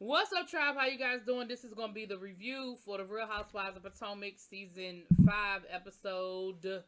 What's up, tribe? How you guys doing? This is going to be the review for the Real Housewives of Potomac season 5, episode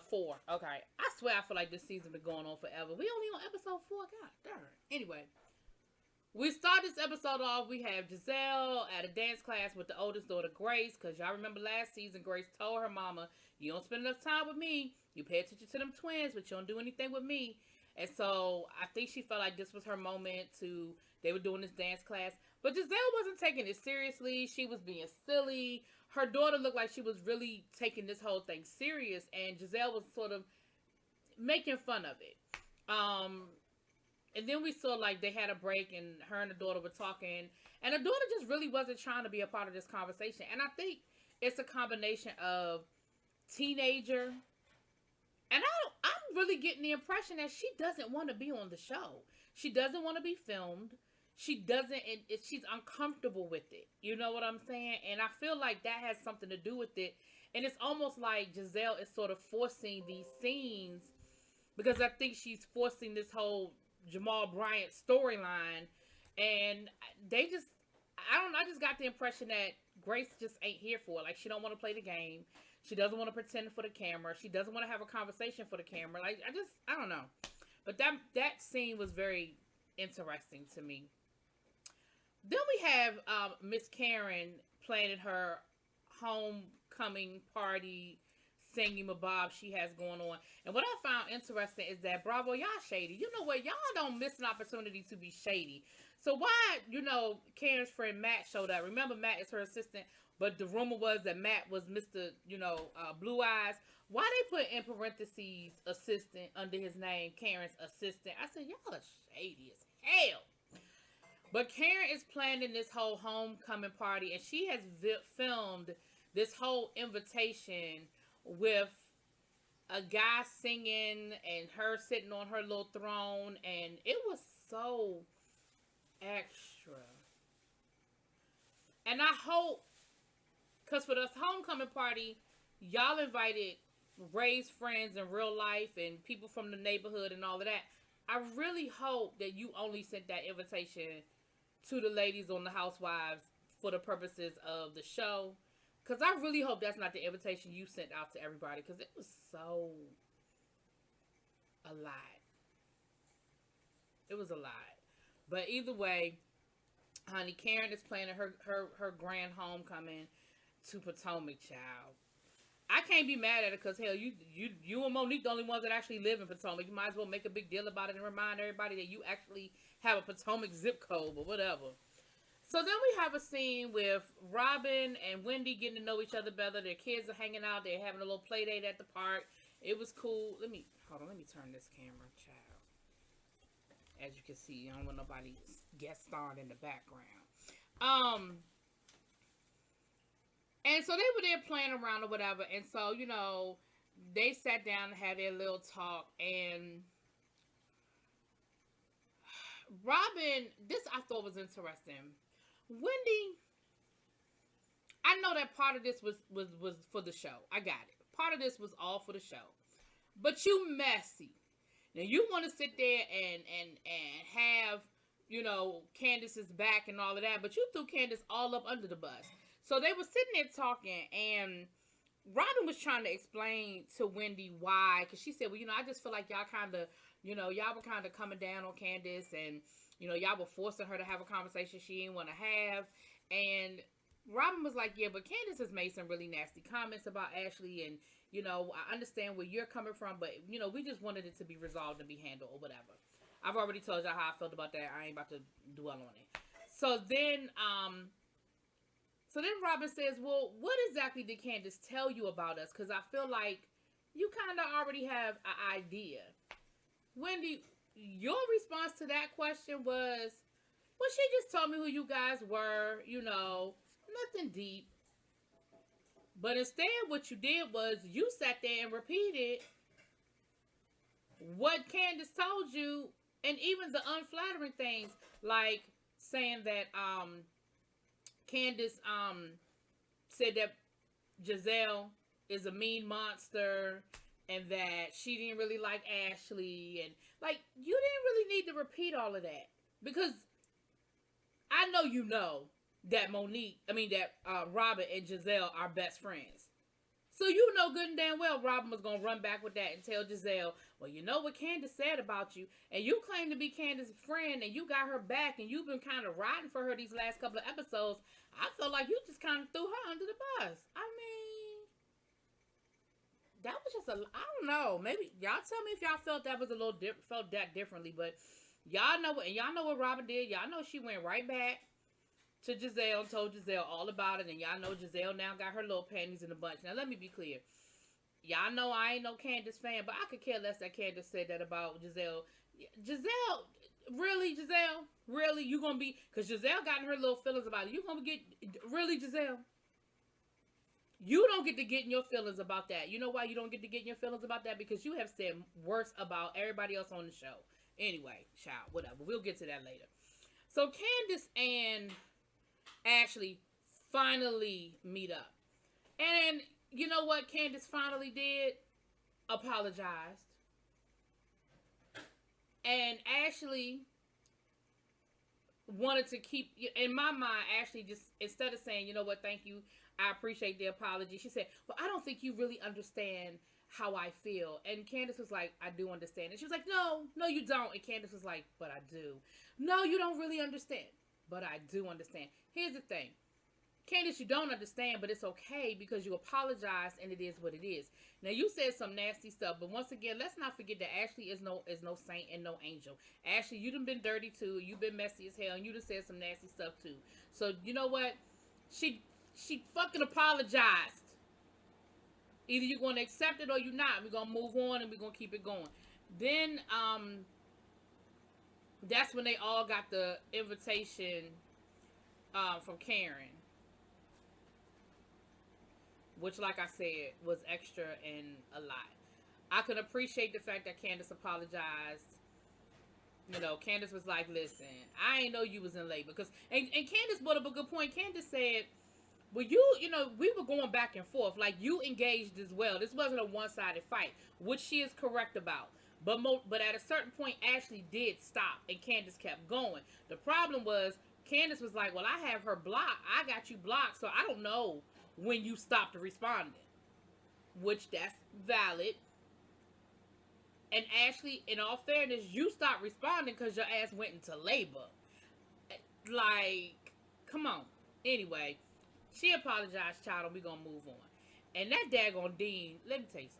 4. Okay, I swear I feel like this season been going on forever. We only on episode 4. God darn. Anyway, we start this episode off. We have Giselle at a dance class with the oldest daughter, Grace, because y'all remember last season, Grace told her mama, "You don't spend enough time with me. You pay attention to them twins, but you don't do anything with me." And so I think she felt like this was her moment to. They were doing this dance class, but Giselle wasn't taking it seriously. She was being silly. Her daughter looked like she was really taking this whole thing serious, and Giselle was sort of making fun of it. And then we saw like they had a break, and her and the daughter were talking, and the daughter just really wasn't trying to be a part of this conversation. And I think it's a combination of teenager, and I'm really getting the impression that she doesn't want to be on the show. She doesn't want to be filmed. She doesn't, and she's uncomfortable with it. You know what I'm saying? And I feel like that has something to do with it. And it's almost like Giselle is sort of forcing these scenes because I think she's forcing this whole Jamal Bryant storyline. And they just, I don't know, I just got the impression that Grace just ain't here for it. Like, she don't want to play the game. She doesn't want to pretend for the camera. She doesn't want to have a conversation for the camera. Like, I don't know. But that scene was very interesting to me. Then we have Miss Karen planning her homecoming party singing mabob she has going on. And what I found interesting is that, bravo, y'all shady. You know what? Y'all don't miss an opportunity to be shady. So why, Karen's friend Matt showed up. Remember, Matt is her assistant, but the rumor was that Matt was Mr., Blue Eyes. Why they put in parentheses assistant under his name, Karen's assistant? I said, y'all are shady as hell. But Karen is planning this whole homecoming party, and she has filmed this whole invitation with a guy singing and her sitting on her little throne, and it was so extra. And I hope, because for this homecoming party, y'all invited Ray's friends in real life and people from the neighborhood and all of that. I really hope that you only sent that invitation to the ladies on the Housewives for the purposes of the show. Because I really hope that's not the invitation you sent out to everybody. Because it was so a lot. It was a lot. But either way, honey, Karen is planning her grand homecoming to Potomac, child. I can't be mad at it because, hell, you and Monique the only ones that actually live in Potomac. You might as well make a big deal about it and remind everybody that you actually have a Potomac zip code or whatever. So then we have a scene with Robin and Wendy getting to know each other better. Their kids are hanging out. They're having a little play date at the park. It was cool. Let me turn this camera, child. As you can see, I don't want nobody guest starred in the background. And so they were there playing around or whatever. And so, they sat down and had their little talk. And Robin, this I thought was interesting. Wendy, I know that part of this was for the show. I got it. Part of this was all for the show. But you messy. Now you want to sit there and have, Candace's back and all of that. But you threw Candace all up under the bus. So they were sitting there talking, and Robin was trying to explain to Wendy why, because she said, well, I just feel like y'all kind of, y'all were kind of coming down on Candace, and, y'all were forcing her to have a conversation she didn't want to have. And Robin was like, yeah, but Candace has made some really nasty comments about Ashley, and, I understand where you're coming from, but, we just wanted it to be resolved and be handled or whatever. I've already told y'all how I felt about that. I ain't about to dwell on it. So then Robin says, well, what exactly did Candace tell you about us? Because I feel like you kind of already have an idea. Wendy, your response to that question was, well, she just told me who you guys were, nothing deep. But instead, what you did was you sat there and repeated what Candace told you, and even the unflattering things, like saying that Candace said that Giselle is a mean monster and that she didn't really like Ashley, and like, you didn't really need to repeat all of that, because I know you know that Robin and Giselle are best friends. So you know good and damn well Robin was going to run back with that and tell Giselle, well, you know what Candace said about you, and you claim to be Candace's friend, and you got her back, and you've been kind of riding for her these last couple of episodes. I felt like you just kind of threw her under the bus. I mean, that was just I don't know. Maybe y'all tell me if y'all felt that was a little felt that differently, but y'all know what Robin did. Y'all know she went right back to Giselle and told Giselle all about it, and y'all know Giselle now got her little panties in a bunch. Now let me be clear. Y'all know I ain't no Candace fan, but I could care less that Candace said that about Giselle. Giselle, really, Giselle? Really? You gonna be, because Giselle got in her little feelings about it. You gonna get, really, Giselle? You don't get to get in your feelings about that. You know why you don't get to get in your feelings about that? Because you have said worse about everybody else on the show. Anyway, child, whatever. We'll get to that later. So Candace and Ashley finally meet up. And you know what Candace finally did? Apologized. And Ashley wanted to keep, in my mind, Ashley just, instead of saying, you know what, thank you, I appreciate the apology, she said, well, I don't think you really understand how I feel. And Candace was like, I do understand. And she was like, no, you don't. And Candace was like, but I do. No, you don't really understand. But I do understand. Here's the thing. Candace, you don't understand, but it's okay because you apologized and it is what it is. Now, you said some nasty stuff, but once again, let's not forget that Ashley is no saint and no angel. Ashley, you done been dirty too. You've been messy as hell, and you done said some nasty stuff too. So, you know what? She fucking apologized. Either you're going to accept it or you're not. We're going to move on and we're going to keep it going. Then, that's when they all got the invitation from Karen. Which, like I said, was extra and a lot. I could appreciate the fact that Candace apologized. You know, Candace was like, listen, I ain't know you was in labor. And Candace brought up a good point. Candace said, well, you know, we were going back and forth. Like, you engaged as well. This wasn't a one-sided fight, which she is correct about. But at a certain point, Ashley did stop, and Candace kept going. The problem was, Candace was like, well, I have her blocked. I got you blocked, so I don't know when you stopped responding. Which, that's valid. And Ashley, in all fairness, you stopped responding because your ass went into labor. Like, come on. Anyway, she apologized, child, and we're going to move on. And that daggone Dean, let me tell you something.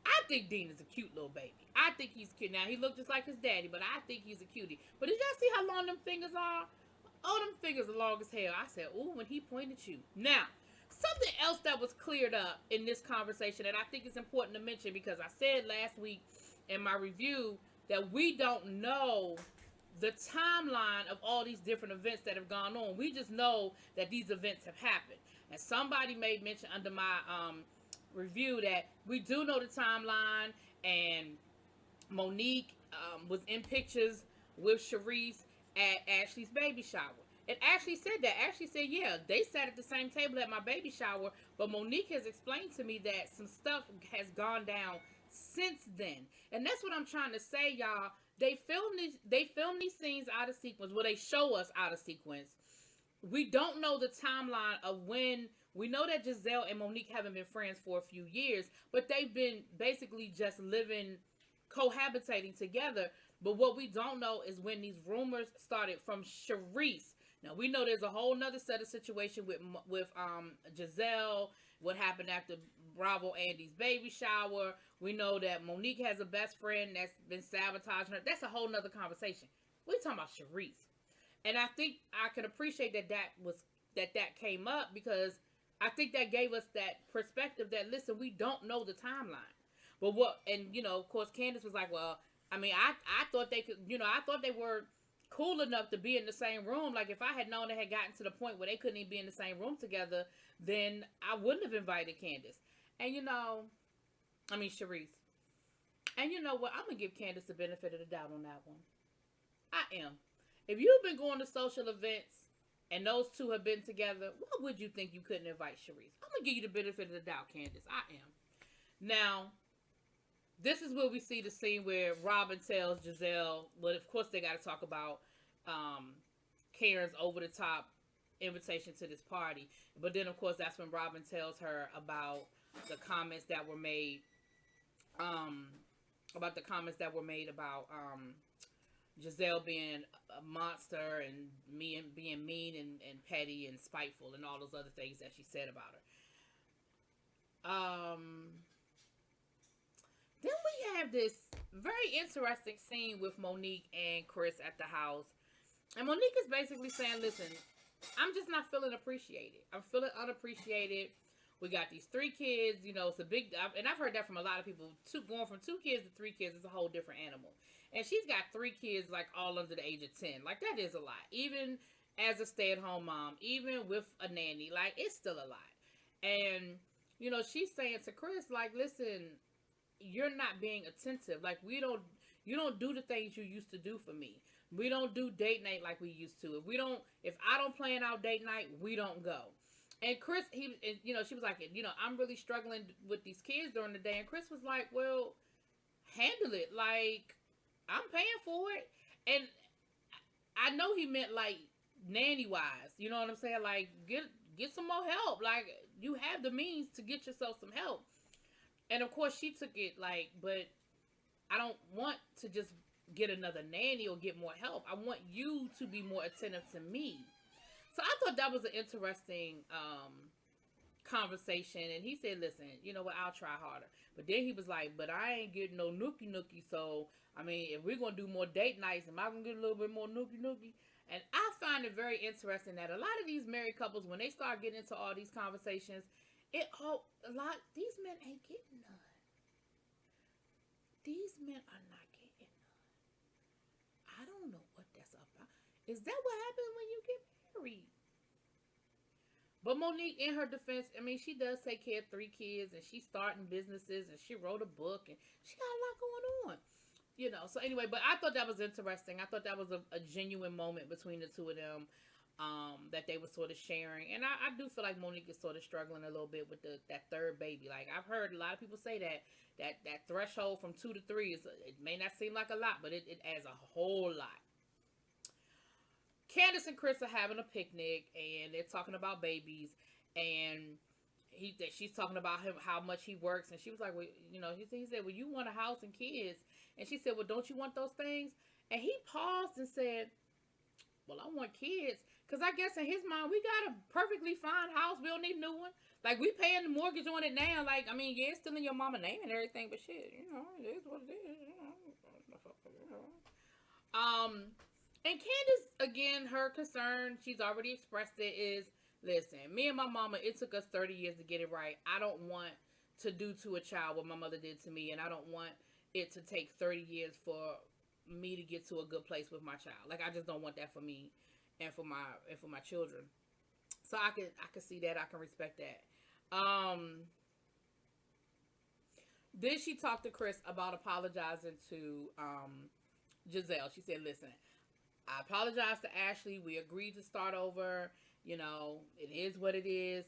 I think Dean is a cute little baby. I think he's cute. Now, he looked just like his daddy, but I think he's a cutie. But did y'all see how long them fingers are? Oh, them fingers are long as hell. I said, ooh, when he pointed you. Now, something else that was cleared up in this conversation that I think is important to mention, because I said last week in my review that we don't know the timeline of all these different events that have gone on. We just know that these events have happened. And somebody made mention under my review that we do know the timeline, and Monique was in pictures with Sharice at Ashley's baby shower. And Ashley said that. Ashley said, yeah, they sat at the same table at my baby shower, but Monique has explained to me that some stuff has gone down since then. And that's what I'm trying to say, y'all. They film these scenes out of sequence. Well, they show us out of sequence. We don't know the timeline of when. We know that Giselle and Monique haven't been friends for a few years, but they've been basically just living, cohabitating together. But what we don't know is when these rumors started from Sharice. Now, we know there's a whole nother set of situation with Giselle, what happened after Bravo Andy's baby shower. We know that Monique has a best friend that's been sabotaging her. That's a whole nother conversation. We're talking about Sharice. And I think I can appreciate that came up, because I think that gave us that perspective that, listen, we don't know the timeline. But of course, Candace was like, well, I mean, I thought they could, I thought they were cool enough to be in the same room. Like, if I had known they had gotten to the point where they couldn't even be in the same room together, then I wouldn't have invited Candace. And, Sharice. And you know what? I'm going to give Candace the benefit of the doubt on that one. I am. If you've been going to social events and those two have been together, why would you think you couldn't invite Sharice? I'm going to give you the benefit of the doubt, Candace. I am. Now, this is where we see the scene where Robin tells Giselle, but of course they got to talk about um, Karen's over the top invitation to this party. But then, of course, that's when Robin tells her the comments that were made, um, about the comments that were made about Giselle being a monster and me and being mean and petty and spiteful and all those other things that she said about her. Then we have this very interesting scene with Monique and Chris at the house. And Monique is basically saying, listen, I'm just not feeling appreciated. I'm feeling unappreciated. We got these 3 kids, it's a big, and I've heard that from a lot of people. Going from 2 kids to 3 kids is a whole different animal. And she's got 3 kids, like, all under the age of 10. Like, that is a lot. Even as a stay-at-home mom, even with a nanny, like, it's still a lot. And, she's saying to Chris, like, listen, you're not being attentive. Like, you don't do the things you used to do for me. We don't do date night like we used to. If I don't plan out date night, we don't go. And Chris, she was like, I'm really struggling with these kids during the day. And Chris was like, well, handle it. Like, I'm paying for it. And I know he meant, like, nanny wise. You know what I'm saying? Like, get some more help. Like, you have the means to get yourself some help. And of course she took it like, but I don't want to just get another nanny or get more help. I want you to be more attentive to me. So I thought that was an interesting conversation. And he said, listen, you know what, I'll try harder. But then he was like, but I ain't getting no nookie. So, I mean, if we're going to do more date nights, am I going to get a little bit more nookie? And I find it very interesting that a lot of these married couples, when they start getting into all these conversations, these men ain't getting none. These men are not getting none. I don't know what that's about. Is that what happens when you get married? But Monique, in her defense, I mean, she does take care of 3 kids, and she's starting businesses, and she wrote a book, and she got a lot going on. So anyway, but I thought that was interesting. I thought that was a genuine moment between the two of them, that they were sort of sharing. And I do feel like Monique is sort of struggling a little bit with that 3rd baby. Like, I've heard a lot of people say that threshold from 2 to 3 it may not seem like a lot, but it adds a whole lot. Candace and Chris are having a picnic, and they're talking about babies, and she's talking about him, how much he works, and she was like, well, he said, well, you want a house and kids, and she said, well, don't you want those things? And he paused and said, well, I want kids, because I guess in his mind, we got a perfectly fine house, we don't need a new one. Like, we paying the mortgage on it now. Like, I mean, yeah, it's still in your mama name and everything, but shit, it is what it is. And Candace, again, her concern, she's already expressed it, is, listen, me and my mama, it took us 30 years to get it right. I don't want to do to a child what my mother did to me, and I don't want it to take 30 years for me to get to a good place with my child. Like, I just don't want that for me and for my children. So I can see that. I can respect that. Then she talked to Chris about apologizing to Giselle. She said, listen, I apologize to Ashley. We agreed to start over. It is what it is.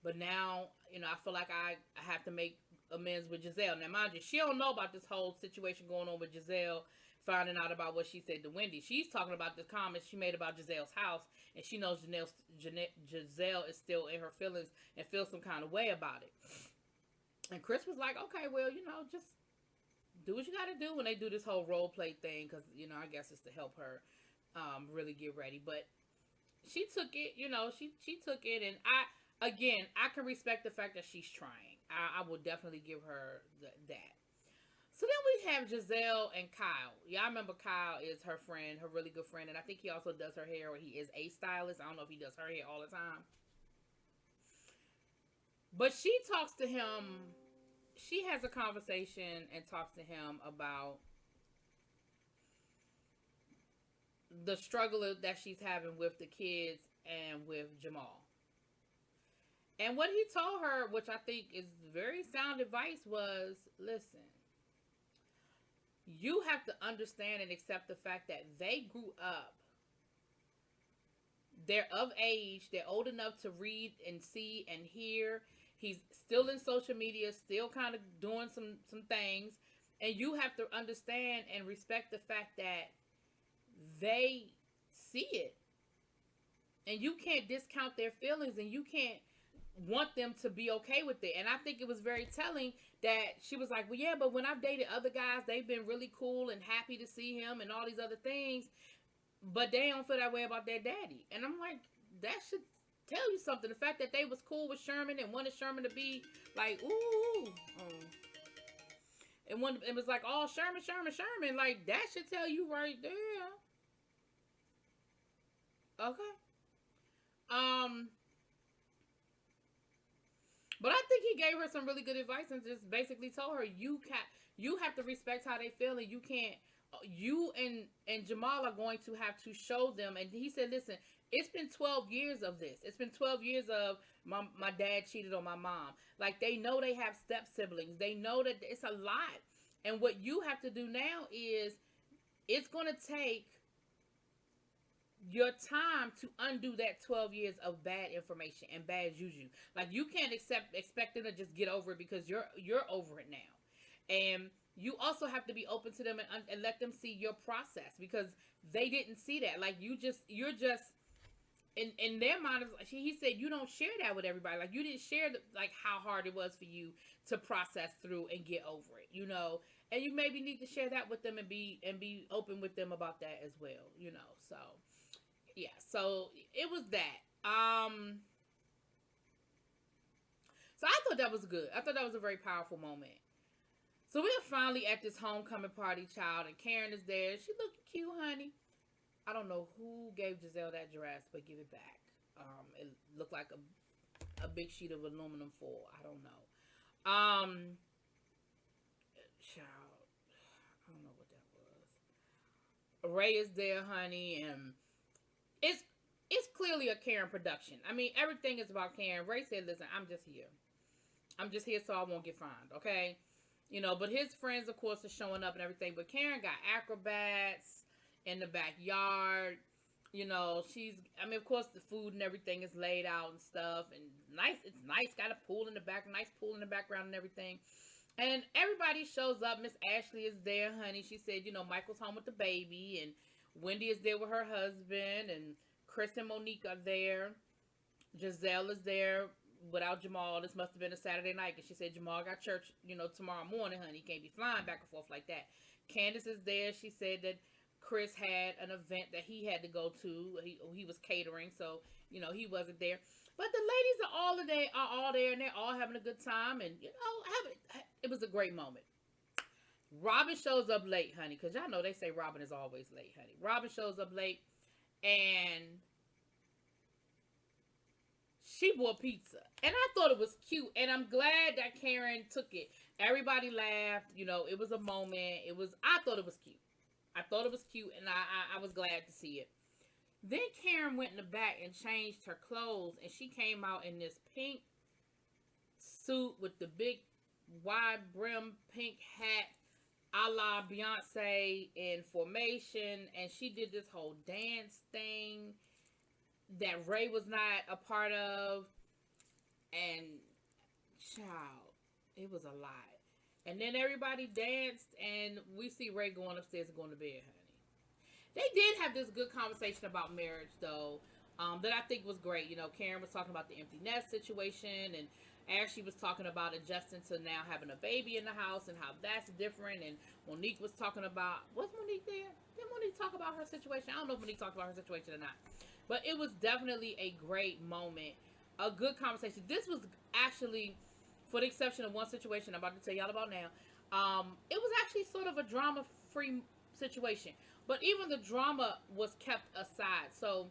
But now, I feel like I have to make amends with Giselle. Now, mind you, she don't know about this whole situation going on with Giselle, finding out about what she said to Wendy. She's talking about the comments she made about Giselle's house, and she knows Giselle is still in her feelings and feels some kind of way about it. And Chris was like, okay, well, just do what you got to do when they do this whole role play thing, because, I guess it's to help her really get ready. But she took it, she took it, and I can respect the fact that she's trying. I will definitely give her that. So then we have Giselle and Kyle. Yeah, I remember Kyle is her friend, her really good friend, and I think he also does her hair, or he is a stylist. I don't know if he does her hair all the time. But she talks to him, she has a conversation and talks to him about the struggle that she's having with the kids and with Jamal. And what he told her, which I think is very sound advice, was, listen, you have to understand and accept the fact that they grew up. They're of age. They're old enough to read and see and hear. He's still in social media, still kind of doing some things. And you have to understand and respect the fact that they see it. And you can't discount their feelings, and you can't want them to be okay with it. And I think it was very telling that she was like, well, yeah, but when I've dated other guys, they've been really cool and happy to see him and all these other things, but they don't feel that way about their daddy. And I'm like, that should tell you something. The fact that they was cool with Sherman and wanted Sherman to be like, ooh, and when it was like, oh, Sherman, like, that should tell you right there. Okay. But I think he gave her some really good advice and just basically told her, you have to respect how they feel, and you can't, you and Jamal are going to have to show them. And he said, listen, it's been 12 years of this. It's been 12 years of my dad cheated on my mom. Like, they know they have step siblings. They know that it's a lot. And what you have to do now is, it's going to take your time to undo that 12 years of bad information and bad juju. Like, you can't expect them to just get over it, because you're over it now. And you also have to be open to them and let them see your process, because they didn't see that. Like, you're just in their mind. He said you don't share that with everybody. Like, you didn't share like how hard it was for you to process through and get over it, and you maybe need to share that with them and be open with them about that as well, so yeah. So it was that. So I thought that was good. I thought that was a very powerful moment. So we're finally at this homecoming party, child, and Karen is there. She looking cute, honey. I don't know who gave Giselle that dress, but give it back. It looked like a big sheet of aluminum foil. I don't know. Child, I don't know what that was. Ray is there, honey, and it's clearly a Karen production. I mean, everything is about Karen. Ray said, listen, I'm just here so I won't get fined, okay? But his friends, of course, are showing up and everything. But Karen got acrobats in the backyard. Of course, the food and everything is laid out and stuff. And nice, it's nice. Got a pool in the back, nice pool in the background and everything. And everybody shows up. Miss Ashley is there, honey. She said, Michael's home with the baby. And Wendy is there with her husband. And Chris and Monique are there. Giselle is there without Jamal. This must have been a Saturday night, because she said Jamal got church, tomorrow morning, honey. He can't be flying back and forth like that. Candace is there. She said that Chris had an event that he had to go to. He was catering, so he wasn't there. But the ladies are all there, and they're all having a good time, and it was a great moment. Robin shows up late, honey, because y'all know they say Robin is always late, honey. Robin shows up late, and she bought pizza. And I thought it was cute. And I'm glad that Karen took it. Everybody laughed. It was a moment. I thought it was cute. And I was glad to see it. Then Karen went in the back and changed her clothes. And she came out in this pink suit with the big wide brim pink hat, a la Beyonce in Formation. And she did this whole dance thing that Ray was not a part of. And child, it was a lot. And then everybody danced, and we see Ray going upstairs and going to bed, honey. They did have this good conversation about marriage, though, that I think was great. Karen was talking about the empty nest situation, and Ashley was talking about adjusting to now having a baby in the house and how that's different. And Monique was talking about, was Monique there? Did Monique talk about her situation? I don't know if Monique talked about her situation or not. But it was definitely a great moment. A good conversation. This was actually, for the exception of one situation I'm about to tell y'all about now, it was actually sort of a drama-free situation. But even the drama was kept aside. So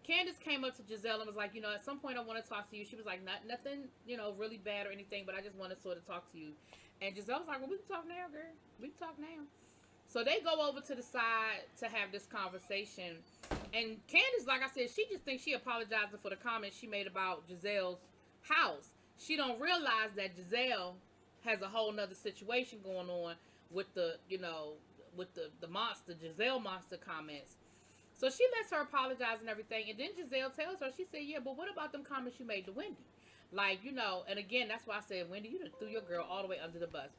Candace came up to Giselle and was like, at some point I want to talk to you. She was like, nothing, really bad or anything, but I just want to sort of talk to you. And Giselle was like, well, we can talk now, girl. We can talk now. So they go over to the side to have this conversation. And Candace, like I said, she just thinks she apologizing for the comments she made about Giselle's house. She don't realize that Giselle has a whole nother situation going on with the, with the monster, Giselle monster comments. So she lets her apologize and everything. And then Giselle tells her, she said, yeah, but what about them comments you made to Wendy? Like, and again, that's why I said, Wendy, you done threw your girl all the way under the bus.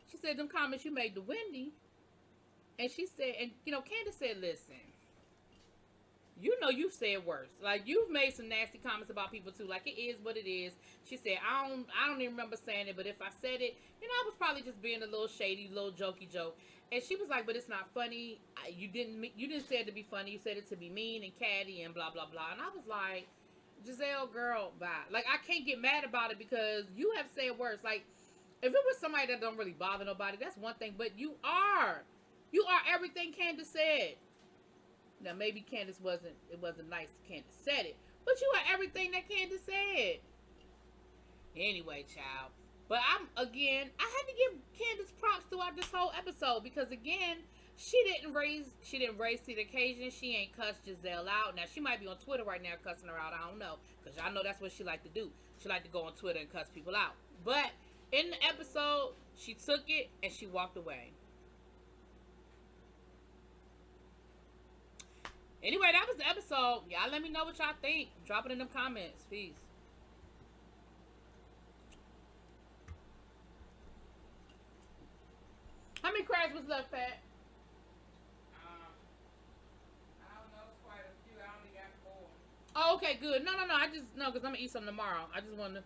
She said, them comments you made to Wendy, And she said, and you know, Candace said, listen, you know, you've said worse. Like, you've made some nasty comments about people too. Like, it is what it is. She said, I don't even remember saying it, but if I said it, you know, I was probably just being a little shady, little jokey joke. And she was like, but it's not funny. You didn't say it to be funny. You said it to be mean and catty and blah blah blah. And I was like, Giselle, girl, bye. Like, I can't get mad about it because you have said worse. Like, if it was somebody that don't really bother nobody, that's one thing. But you are everything Candace said. Now maybe Candace it wasn't nice Candace said it, but you are everything that Candace said. Anyway, child. But I had to give Candace props throughout this whole episode because again, she didn't raise to the occasion. She ain't cussed Giselle out. Now she might be on Twitter right now cussing her out. I don't know, because y'all know that's what she like to do. She like to go on Twitter and cuss people out. But in the episode, she took it and she walked away. Anyway, that was the episode. Y'all let me know what y'all think. Drop it in them comments. Peace. How many crabs was left, Pat? I don't know. It's quite a few. I only got 4. Oh, okay, good. No. I just, no, because I'm going to eat some tomorrow. I just wanted to